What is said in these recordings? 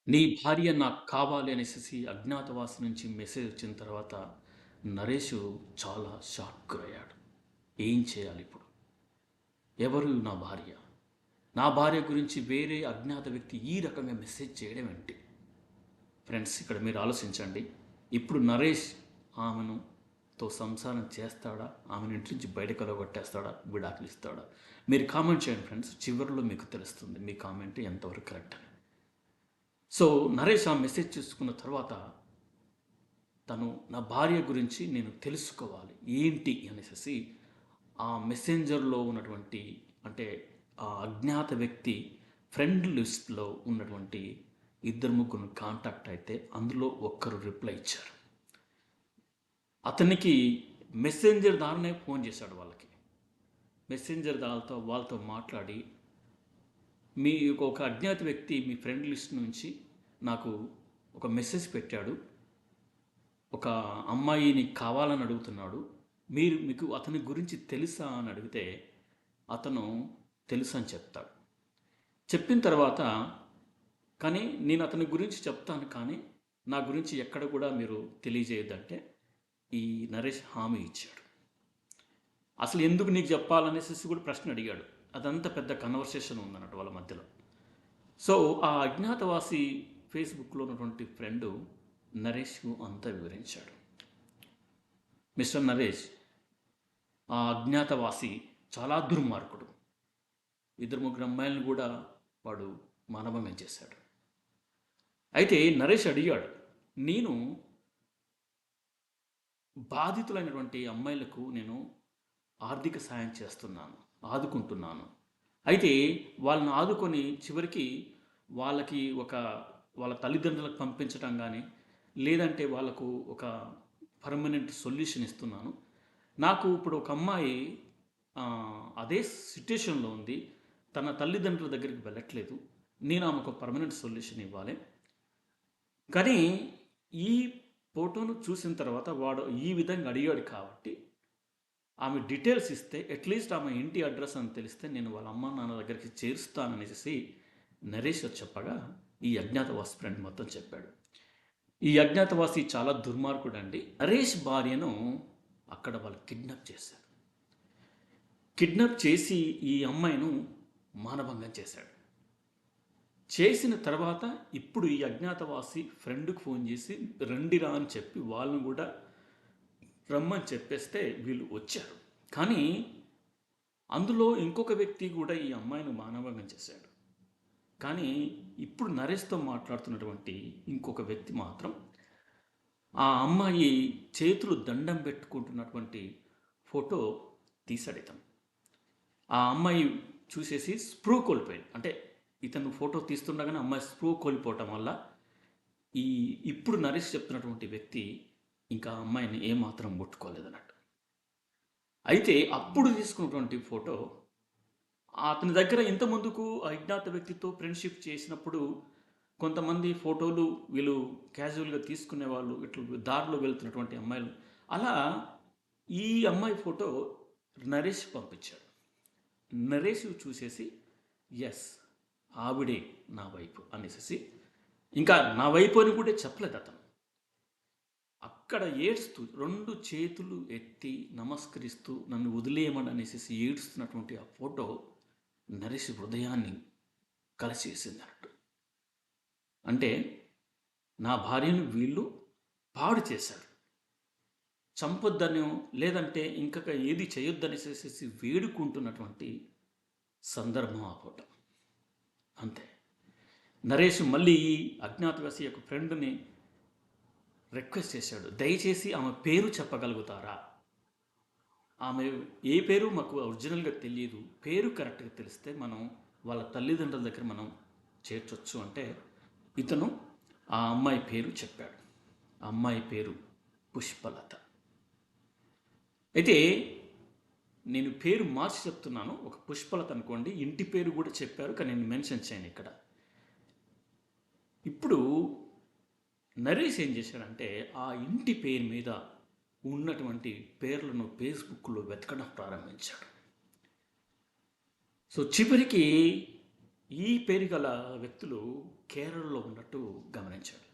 నీ భార్య నాకు కావాలి అనేసి అజ్ఞాతవాసి నుంచి మెసేజ్ వచ్చిన తర్వాత నరేషు చాలా షాక్ గురయ్యాడు. ఏం చేయాలి ఇప్పుడు? ఎవరు నా భార్య? నా భార్య గురించి వేరే అజ్ఞాత వ్యక్తి ఈ రకంగా మెసేజ్ చేయడం ఏంటి? ఫ్రెండ్స్, ఇక్కడ మీరు ఆలోచించండి. ఇప్పుడు నరేష్ ఆమెను తో సంసారం చేస్తాడా? ఆమెను ఇంటి నుంచి బయటకు వెళ్ళగొట్టేస్తాడా? విడాకులు ఇస్తాడా? మీరు కామెంట్ చేయండి ఫ్రెండ్స్. చివరిలో మీకు తెలుస్తుంది మీ కామెంట్ ఎంతవరకు కరెక్ట్ అని. సో నరేష్ ఆ మెసేజ్ చూసుకున్న తర్వాత తను నా భార్య గురించి నేను తెలుసుకోవాలి ఏంటి అనేసి ఆ మెసెంజర్లో ఉన్నటువంటి, అంటే ఆ అజ్ఞాత వ్యక్తి ఫ్రెండ్ లిస్ట్లో ఉన్నటువంటి ఇద్దరు ముగ్గురు కాంటాక్ట్ అయితే అందులో ఒక్కరు రిప్లై ఇచ్చారు. అతనికి మెసెంజర్ ద్వారానే ఫోన్ చేశాడు వాళ్ళకి. మెసెంజర్ వాళ్ళతో మాట్లాడి, మీ ఒక అజ్ఞాత వ్యక్తి మీ ఫ్రెండ్ లిస్ట్ నుంచి నాకు ఒక మెసేజ్ పెట్టాడు, ఒక అమ్మాయిని కావాలని అడుగుతున్నాడు, మీకు అతని గురించి తెలుసా అని అడిగితే అతను తెలుసు అని చెప్తాడు. చెప్పిన తర్వాత, కానీ నేను అతని గురించి చెప్తాను, కానీ నా గురించి ఎక్కడ కూడా మీరు తెలియజేయద్దంటే ఈ నరేష్ హామీ ఇచ్చాడు. అసలు ఎందుకు నీకు చెప్పాలనేసి కూడా ప్రశ్న అడిగాడు. అదంతా పెద్ద కన్వర్సేషన్ ఉందన్నట్టు వాళ్ళ మధ్యలో. సో ఆ అజ్ఞాతవాసి ఫేస్బుక్లో ఉన్నటువంటి ఫ్రెండు నరేష్కు అంతా వివరించాడు. మిస్టర్ నరేష్, ఆ అజ్ఞాతవాసి చాలా దుర్మార్గుడు. ఇద్దరు ముగ్గురు అమ్మాయిలను కూడా వాడు మానభంగం చేశాడు. అయితే నరేష్ అడిగాడు, నేను బాధితులైనటువంటి అమ్మాయిలకు నేను ఆర్థిక సాయం చేస్తున్నాను, ఆదుకుంటున్నాను. అయితే వాళ్ళని ఆదుకొని చివరికి వాళ్ళకి వాళ్ళ తల్లిదండ్రులకు పంపించడం కానీ, లేదంటే వాళ్ళకు ఒక పర్మనెంట్ సొల్యూషన్ ఇస్తున్నాను. నాకు ఇప్పుడు ఒక అమ్మాయి అదే సిట్యుయేషన్లో ఉంది, తన తల్లిదండ్రుల దగ్గరికి వెళ్ళట్లేదు, నేను ఆమెకు పర్మనెంట్ సొల్యూషన్ ఇవ్వాలి. కానీ ఈ ఫోటోను చూసిన తర్వాత వాడు ఈ విధంగా అడిగాడు కాబట్టి ఆమె డీటెయిల్స్ ఇస్తే అట్లీస్ట్ ఆమె ఇంటి అడ్రస్ అని తెలిస్తే నేను వాళ్ళ అమ్మ నాన్న దగ్గరికి చేరుస్తాననేసి నరేష్ చెప్పగా ఈ అజ్ఞాతవాసి ఫ్రెండ్ మొత్తం చెప్పాడు. ఈ అజ్ఞాతవాసి చాలా దుర్మార్గుడు అండి. నరేష్ భార్యను అక్కడ వాళ్ళు కిడ్నాప్ చేశారు. కిడ్నాప్ చేసి ఈ అమ్మాయిను మానభంగం చేశాడు. చేసిన తర్వాత ఇప్పుడు ఈ అజ్ఞాతవాసి ఫ్రెండ్కి ఫోన్ చేసి రండిరా అని చెప్పి వాళ్ళని కూడా రమ్మని చెప్పేస్తే వీళ్ళు వచ్చారు. కానీ అందులో ఇంకొక వ్యక్తి కూడా ఈ అమ్మాయిని మానభంగం చేశాడు. కానీ ఇప్పుడు నరేష్తో మాట్లాడుతున్నటువంటి ఇంకొక వ్యక్తి మాత్రం ఆ అమ్మాయి చేతులు దండం పెట్టుకుంటున్నటువంటి ఫోటో తీశాడు ఇతను. ఆ అమ్మాయి చూసేసి స్ప్రూ కోల్పోయింది. అంటే ఇతను ఫోటో తీస్తుండగానే అమ్మాయి స్ప్రూ కోల్పోవటం వల్ల ఇప్పుడు నరేష్ చెప్తున్నటువంటి వ్యక్తి ఇంకా అమ్మాయిని ఏమాత్రం ముట్టుకోలేదన్నట్టు. అయితే అప్పుడు తీసుకున్నటువంటి ఫోటో అతని దగ్గర ఇంత ముందుకు అజ్ఞాత వ్యక్తితో ఫ్రెండ్షిప్ చేసినప్పుడు కొంతమంది ఫోటోలు వీళ్ళు క్యాజువల్గా తీసుకునే వాళ్ళు, ఇట్లా దారిలో వెళ్తున్నటువంటి అమ్మాయిలు, అలా ఈ అమ్మాయి ఫోటో నరేష్ పంపించాడు. నరేష్ చూసేసి ఎస్, ఆవిడే నా వైపు అనేసి, ఇంకా నా వైపు అని కూడా చెప్పలేదు అతను. అక్కడ ఏడుస్తూ రెండు చేతులు ఎత్తి నమస్కరిస్తూ నన్ను వదిలేయమని అనేసి ఏడుస్తున్నటువంటి ఆ ఫోటో నరేష్ హృదయాన్ని కలిసేసింది అన్నట్టు. అంటే నా భార్యను వీళ్ళు పాడు చేశారు, చంపొద్దనో లేదంటే ఇంకొక ఏది చేయొద్దనేసేసి వేడుకుంటున్నటువంటి సందర్భం ఆ ఫోటో. అంతే. నరేష్ మళ్ళీ ఈ అజ్ఞాతవాసి యొక్క ఫ్రెండ్ని రిక్వెస్ట్ చేశాడు, దయచేసి ఆమె పేరు చెప్పగలుగుతారా? ఆమె ఏ పేరు మాకు ఒరిజినల్గా తెలియదు, పేరు కరెక్ట్గా తెలిస్తే మనం వాళ్ళ తల్లిదండ్రుల దగ్గర మనం చేర్చొచ్చు అంటే ఇతను ఆ అమ్మాయి పేరు చెప్పాడు. ఆ అమ్మాయి పేరు పుష్పలత. అయితే నేను పేరు మార్చి చెప్తున్నాను, ఒక పుష్పలత అనుకోండి, ఇంటి పేరు కూడా చెప్పారు కానీ నేను మెన్షన్ చేయను ఇక్కడ. ఇప్పుడు నరేష్ ఏం చేశాడంటే ఆ ఇంటి పేరు మీద ఉన్నటువంటి పేర్లను ఫేస్బుక్లో వెతకడం ప్రారంభించాడు. సో చివరికి ఈ పేరు గల వ్యక్తులు కేరళలో ఉన్నట్టు గమనించాడు.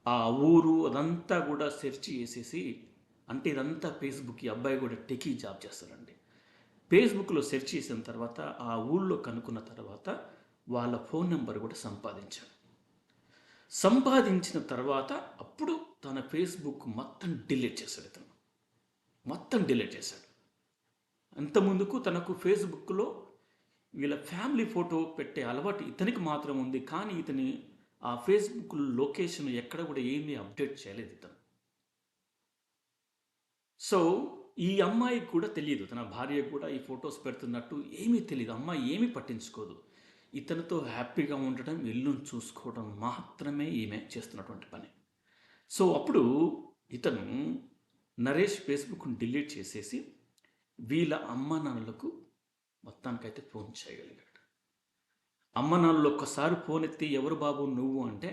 ఆ ఊరు అదంతా కూడా సెర్చ్ చేసేసి, అంటే ఇదంతా ఫేస్బుక్, ఈ అబ్బాయి కూడా టెకీ జాబ్ చేస్తాడండి. ఫేస్బుక్లో సెర్చ్ చేసిన తర్వాత ఆ ఊళ్ళో కనుక్కున్న తర్వాత వాళ్ళ ఫోన్ నెంబర్ కూడా సంపాదించాడు. సంపాదించిన తర్వాత అప్పుడు తన ఫేస్బుక్ మొత్తం డిలీట్ చేశాడు. ఇతను మొత్తం డిలీట్ చేశాడు. అంత ముందుకు తనకు ఫేస్బుక్లో వీళ్ళ ఫ్యామిలీ ఫోటో పెట్టే అలవాటు ఇతనికి మాత్రం ఉంది, కానీ ఇతని ఆ ఫేస్బుక్ లొకేషన్ ఎక్కడ కూడా ఏమీ అప్డేట్ చేయలేదు ఇతను. సో ఈ అమ్మాయికి కూడా తెలియదు, తన భార్య కూడా ఈ ఫొటోస్ పెడుతున్నట్టు ఏమీ తెలియదు. అమ్మాయి ఏమీ పట్టించుకోదు. ఇతనితో హ్యాపీగా ఉండటం, ఇల్లును చూసుకోవడం మాత్రమే ఈమె చేస్తున్నటువంటి పని. సో అప్పుడు ఇతను నరేష్ ఫేస్బుక్ని డిలీట్ చేసేసి వీళ్ళ అమ్మ నాన్నలకు మొత్తానికైతే ఫోన్ చేయగలిగాడు. అమ్మ నాన్నలు ఒక్కసారి ఫోన్ ఎత్తి, ఎవరు బాబు నువ్వు అంటే,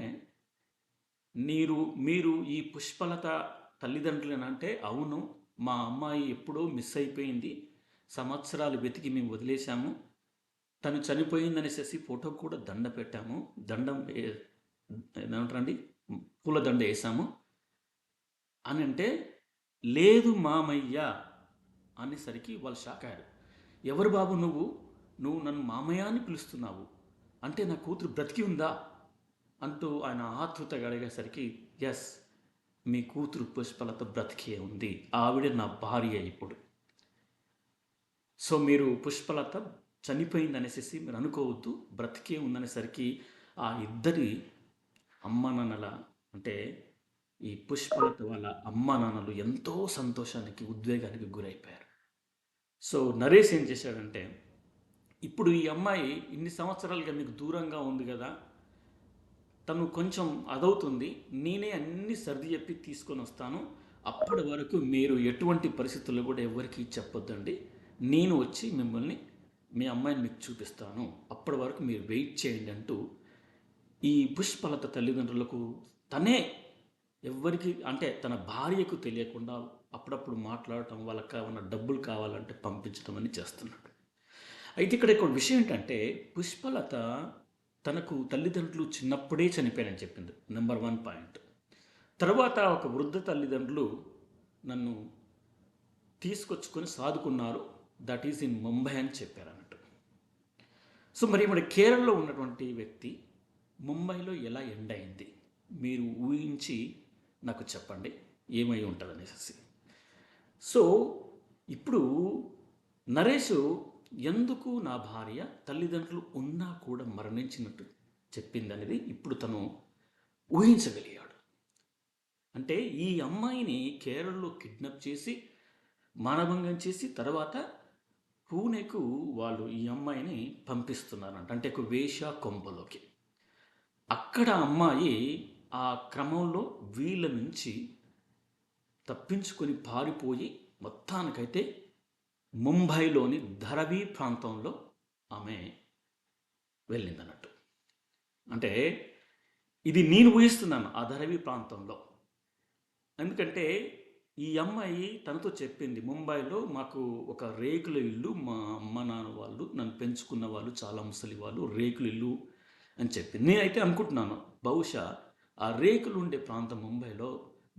మీరు ఈ పుష్పలత తల్లిదండ్రులేనంటే, అవును, మా అమ్మాయి ఎప్పుడో మిస్ అయిపోయింది, సంవత్సరాలు వెతికి మేము వదిలేశాము, తను చనిపోయిందనేసి ఫోటో కూడా దండ పెట్టాము, దండం ఏమంటారండి, పూలదండ వేసాము అని అంటే, లేదు మామయ్య అనేసరికి వాళ్ళు షాక్ అయ్యారు. ఎవరు బాబు నువ్వు నన్ను మామయ్య అని పిలుస్తున్నావు అంటే నా కూతురు బ్రతికి ఉందా అంటూ ఆయన ఆతృతగా అడిగేసరికి, ఎస్, మీ కూతురు పుష్పలత బ్రతికే ఉంది, ఆవిడ నా భార్య ఇప్పుడు. సో మీరు పుష్పలత చనిపోయింది అనేసి మీరు అనుకోవద్దు, బ్రతికే ఉందనేసరికి ఆ ఇద్దరి అమ్మ నాన్నల, అంటే ఈ పుష్పలత వాళ్ళ అమ్మ నాన్నలు ఎంతో సంతోషానికి, ఉద్వేగానికి గురైపోయారు. సో నరేష్ ఏం చేశాడంటే, ఇప్పుడు ఈ అమ్మాయి ఇన్ని సంవత్సరాలుగా మీకు దూరంగా ఉంది కదా, తను కొంచెం అదవుతుంది, నేనే అన్ని సర్ది చెప్పి తీసుకొని వస్తాను, అప్పటి వరకు మీరు ఎటువంటి పరిస్థితుల్లో కూడా ఎవరికి చెప్పొద్దండి, నేను వచ్చి మిమ్మల్ని, మీ అమ్మాయిని మీకు చూపిస్తాను, అప్పటి వరకు మీరు వెయిట్ చేయండి అంటూ ఈ పుష్పలత తల్లిదండ్రులకు తనే, ఎవరికి అంటే తన భార్యకు తెలియకుండా అప్పుడప్పుడు మాట్లాడటం, వాళ్ళకి కావాలన్న డబ్బులు కావాలంటే పంపించడం అని చేస్తున్నాడు. అయితే ఇక్కడ విషయం ఏంటంటే, పుష్పలత తనకు తల్లిదండ్రులు చిన్నప్పుడే చనిపోయారని చెప్పింది, నెంబర్ 1 పాయింట్. తర్వాత ఒక వృద్ధ తల్లిదండ్రులు నన్ను తీసుకొచ్చుకొని సాదుకున్నారు, దట్ ఈజ్ ఇన్ ముంబై అని చెప్పారు అన్నట్టు. సో మరి మన కేరళలో ఉన్నటువంటి వ్యక్తి ముంబైలో ఎలా ఎండ్ అయింది, మీరు ఊహించి నాకు చెప్పండి ఏమై ఉంటుంది అనేసి. సో ఇప్పుడు నరేష్ ఎందుకు నా భార్య తల్లిదండ్రులు ఉన్నా కూడా మరణించినట్టు చెప్పింది అనేది ఇప్పుడు తను ఊహించగలిగాడు. అంటే ఈ అమ్మాయిని కేరళలో కిడ్నాప్ చేసి, మానభంగం చేసి, తర్వాత పూణేకు వాళ్ళు ఈ అమ్మాయిని పంపిస్తున్నారంట, అంటే ఒక వేశ్య కొంపలోకి. అక్కడ అమ్మాయి ఆ క్రమంలో వీళ్ళ నుంచి తప్పించుకొని పారిపోయి మొత్తానికైతే ముంబైలోని ధరవీ ప్రాంతంలో ఆమె వెళ్ళిందన్నట్టు. అంటే ఇది నేను ఊహిస్తున్నాను, ఆ ధరవీ ప్రాంతంలో. ఎందుకంటే ఈ అమ్మాయి తనతో చెప్పింది, ముంబైలో మాకు ఒక రేకుల ఇల్లు, మా అమ్మ నాన్న వాళ్ళు నన్ను పెంచుకున్న వాళ్ళు చాలా ముసలి వాళ్ళు, రేకుల ఇల్లు అని చెప్పింది. నేనైతే అనుకుంటున్నాను, బహుశా ఆ రేకులు ఉండే ప్రాంతం ముంబైలో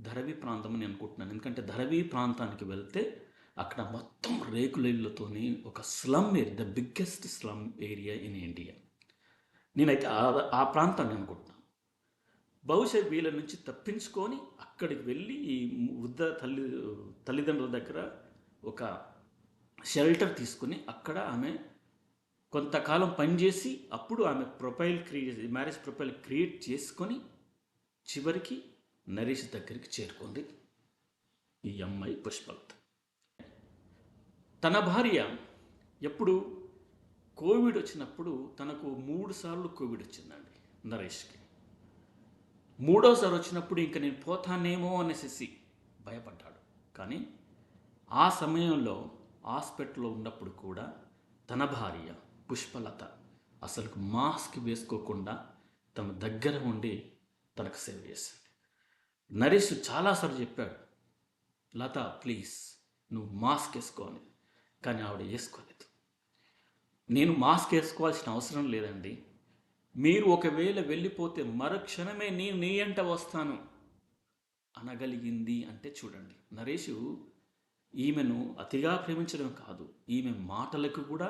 ధరవీ ప్రాంతం అని అనుకుంటున్నాను. ఎందుకంటే ధరవీ ప్రాంతానికి వెళ్తే అక్కడ మొత్తం రేకుల ఇళ్ళతోని ఒక slum area, the biggest slum area in India. నేనైతే ఆ ప్రాంతాన్ని అనుకుంటున్నాను. బహుశా వీళ్ళ నుంచి తప్పించుకొని అక్కడికి వెళ్ళి ఈ వృద్ధ తల్లిదండ్రుల దగ్గర ఒక షెల్టర్ తీసుకుని అక్కడ ఆమె కొంతకాలం పనిచేసి, అప్పుడు ఆమె మ్యారేజ్ ప్రొఫైల్ క్రియేట్ చేసుకొని చివరికి నరేష్ దగ్గరికి చేరుకుంది ఈ అమ్మాయి పుష్పలత. తన భార్య ఎప్పుడు కోవిడ్ వచ్చినప్పుడు, తనకు 3 సార్లు కోవిడ్ వచ్చిందండి నరేష్కి. 3వసారి వచ్చినప్పుడు ఇంక నేను పోతానేమో అనేసి భయపడ్డాడు. కానీ ఆ సమయంలో హాస్పిటల్లో ఉన్నప్పుడు కూడా తన భార్య పుష్పలత అసలు మాస్క్ వేసుకోకుండా తన దగ్గర ఉండి తనకు సేవ చేసింది. నరేష్ చాలాసార్లు చెప్పాడు, లత ప్లీజ్ నువ్వు మాస్క్ వేసుకోని, కానీ ఆవిడ వేసుకోలేదు. నేను మాస్క్ వేసుకోవాల్సిన అవసరం లేదండి. మీరు ఒకవేళ వెళ్ళిపోతే మరుక్షణమే నేను నీ ఎంట వస్తాను అనగలిగింది అంటే చూడండి. నరేషు ఈమెను అతిగా ప్రేమించడం కాదు, ఈమె మాటలకు కూడా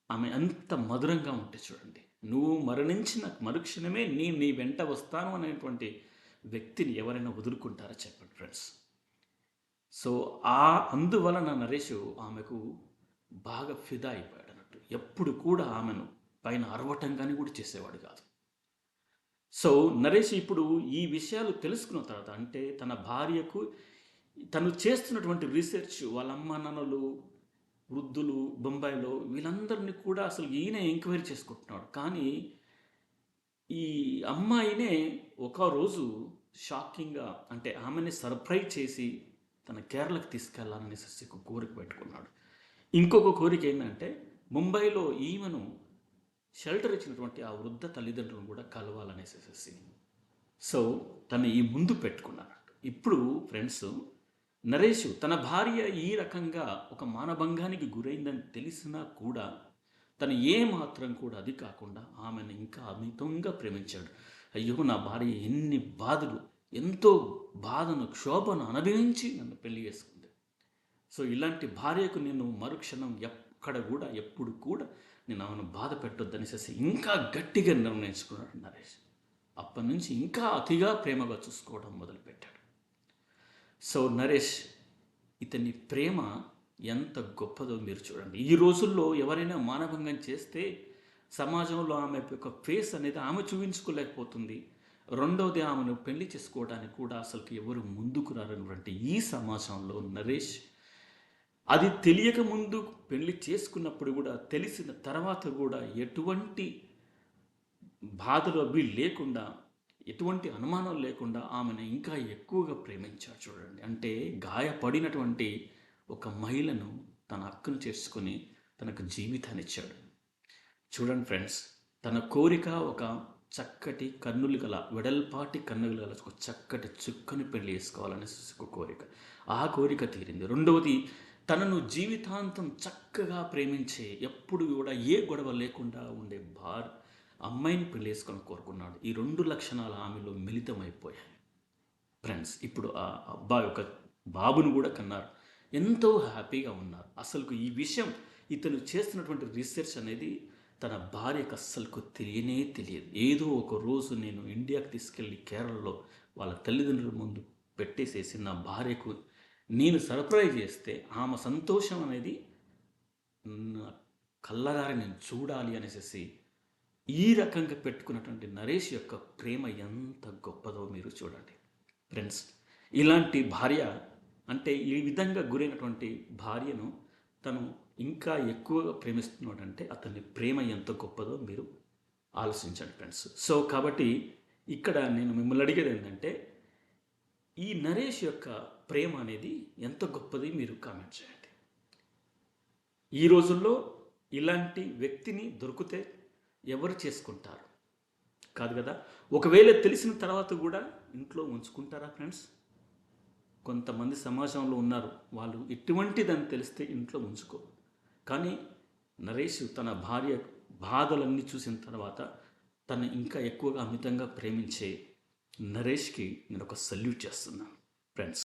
ఆమె అంత మధురంగా ఉంటే చూడండి. నువ్వు మరణించిన మరుక్షణమే నేను నీ వెంట వస్తాను అనేటువంటి వ్యక్తిని ఎవరైనా వదులుకుంటారా చెప్పండి ఫ్రెండ్స్. సో అందువలన నరేషు ఆమెకు బాగా ఫిదా అయిపోయాడు అన్నట్టు. ఎప్పుడు కూడా ఆమెను పైన అరవటం కానీ కూడా చేసేవాడు కాదు. సో నరేష్ ఇప్పుడు ఈ విషయాలు తెలుసుకున్న తర్వాత, అంటే తన భార్యకు తను చేస్తున్నటువంటి రీసెర్చ్, వాళ్ళ అమ్మ నాన్నలు, వృద్ధులు బొంబాయిలో వీళ్ళందరినీ కూడా అసలు ఈయన ఎంక్వైరీ చేసుకుంటున్నాడు. కానీ ఈ అమ్మాయినే ఒకరోజు షాకింగ్గా, అంటే ఆమెని సర్ప్రైజ్ చేసి తన కేరళకు తీసుకెళ్లాలనేసి ఒక కోరిక పెట్టుకున్నాడు. ఇంకొక కోరిక ఏంటంటే ముంబైలో ఈమెను షెల్టర్ ఇచ్చినటువంటి ఆ వృద్ధ తల్లిదండ్రులను కూడా కలవాలనేసేసి సో తను ఈ ముందు పెట్టుకున్నాడు. ఇప్పుడు ఫ్రెండ్స్, నరేష్ తన భార్య ఈ రకంగా ఒక మానభంగానికి గురైందని తెలిసినా కూడా తను ఏ మాత్రం కూడా అది కాకుండా ఆమెను ఇంకా అమితంగా ప్రేమించాడు. అయ్యో, నా భార్య ఎన్ని బాధలు, ఎంతో బాధను, క్షోభను అనుభవించి నన్ను పెళ్లి చేసుకుంది. సో ఇలాంటి భార్యకు నేను మరుక్షణం ఎక్కడ కూడా ఎప్పుడు కూడా నేను ఆమెను బాధ పెట్టొద్దనేసి ఇంకా గట్టిగా నిర్ణయించుకున్నాడు నరేష్. అప్పటి నుంచి ఇంకా అతిగా ప్రేమగా చూసుకోవడం మొదలుపెట్టాడు. సో నరేష్, ఇతని ప్రేమ ఎంత గొప్పదో మీరు చూడండి. ఈ రోజుల్లో ఎవరైనా మానభంగం చేస్తే సమాజంలో ఆమె యొక్క ఫేస్ అనేది ఆమె చూపించుకోలేకపోతుంది. రెండవది, ఆమెను పెళ్లి చేసుకోవడానికి కూడా అసలుకి ఎవరు ముందుకు రారన్నటువంటి ఈ సమాజంలో నరేష్ అది తెలియక ముందు పెళ్లి చేసుకున్నప్పుడు కూడా, తెలిసిన తర్వాత కూడా ఎటువంటి బాధలు అవి లేకుండా, ఎటువంటి అనుమానం లేకుండా ఆమెను ఇంకా ఎక్కువగా ప్రేమించాడు చూడండి. అంటే గాయపడినటువంటి ఒక మహిళను తన హక్కును చేసుకొని తనకు జీవితాన్ని ఇచ్చాడు చూడండి ఫ్రెండ్స్. తన కోరిక ఒక చక్కటి కన్నులు గల, వెడల్పాటి కన్నులు గల ఒక చక్కటి చుక్కని పెళ్లి చేసుకోవాలనే ఒక కోరిక. ఆ కోరిక తీరింది. రెండవది, తనను జీవితాంతం చక్కగా ప్రేమించే, ఎప్పుడు కూడా ఏ గొడవ లేకుండా ఉండే అమ్మాయిని పెళ్లి చేసుకొని కోరుకున్నాడు. ఈ రెండు లక్షణాలు ఆమెలో మిళితమైపోయాయి ఫ్రెండ్స్. ఇప్పుడు ఆ అబ్బాయి ఒక బాబును కూడా కన్నారు. ఎంతో హ్యాపీగా ఉన్నారు. అసలు ఈ విషయం, ఇతను చేస్తున్నటువంటి రీసెర్చ్ అనేది తన భార్యకు అస్సలకు తెలియదు. ఏదో ఒక రోజు నేను ఇండియాకి తీసుకెళ్ళి కేరళలో వాళ్ళ తల్లిదండ్రుల ముందు పెట్టేసేసి నా భార్యకు నేను సర్ప్రైజ్ చేస్తే ఆమె సంతోషం అనేది కళ్ళగారి నేను చూడాలి అనేసి ఈ రకంగా పెట్టుకున్నటువంటి నరేష్ యొక్క ప్రేమ ఎంత గొప్పదో మీరు చూడండి ఫ్రెండ్స్. ఇలాంటి భార్య, అంటే ఈ విధంగా గురైనటువంటి భార్యను తను ఇంకా ఎక్కువగా ప్రేమిస్తున్నాడంటే అతని ప్రేమ ఎంత గొప్పదో మీరు ఆలోచించండి ఫ్రెండ్స్. సో కాబట్టి ఇక్కడ నేను మిమ్మల్ని అడిగేది ఏంటంటే, ఈ నరేష్ యొక్క ప్రేమ అనేది ఎంత గొప్పది మీరు కామెంట్ చేయండి. ఈ రోజుల్లో ఇలాంటి వ్యక్తిని దొరికితే ఎవరు చేసుకుంటారు? కాదు కదా. ఒకవేళ తెలిసిన తర్వాత కూడా ఇంట్లో ఉంచుకుంటారా ఫ్రెండ్స్? కొంతమంది సమాజంలో ఉన్నారు, వాళ్ళు ఇటువంటిదని తెలిస్తే ఇంట్లో ఉంచుకో. కానీ నరేష్ తన భార్య బాధలన్నీ చూసిన తర్వాత తను ఇంకా ఎక్కువగా అమితంగా ప్రేమించే నరేష్కి నేను ఒక సల్యూట్ చేస్తున్నాను ఫ్రెండ్స్.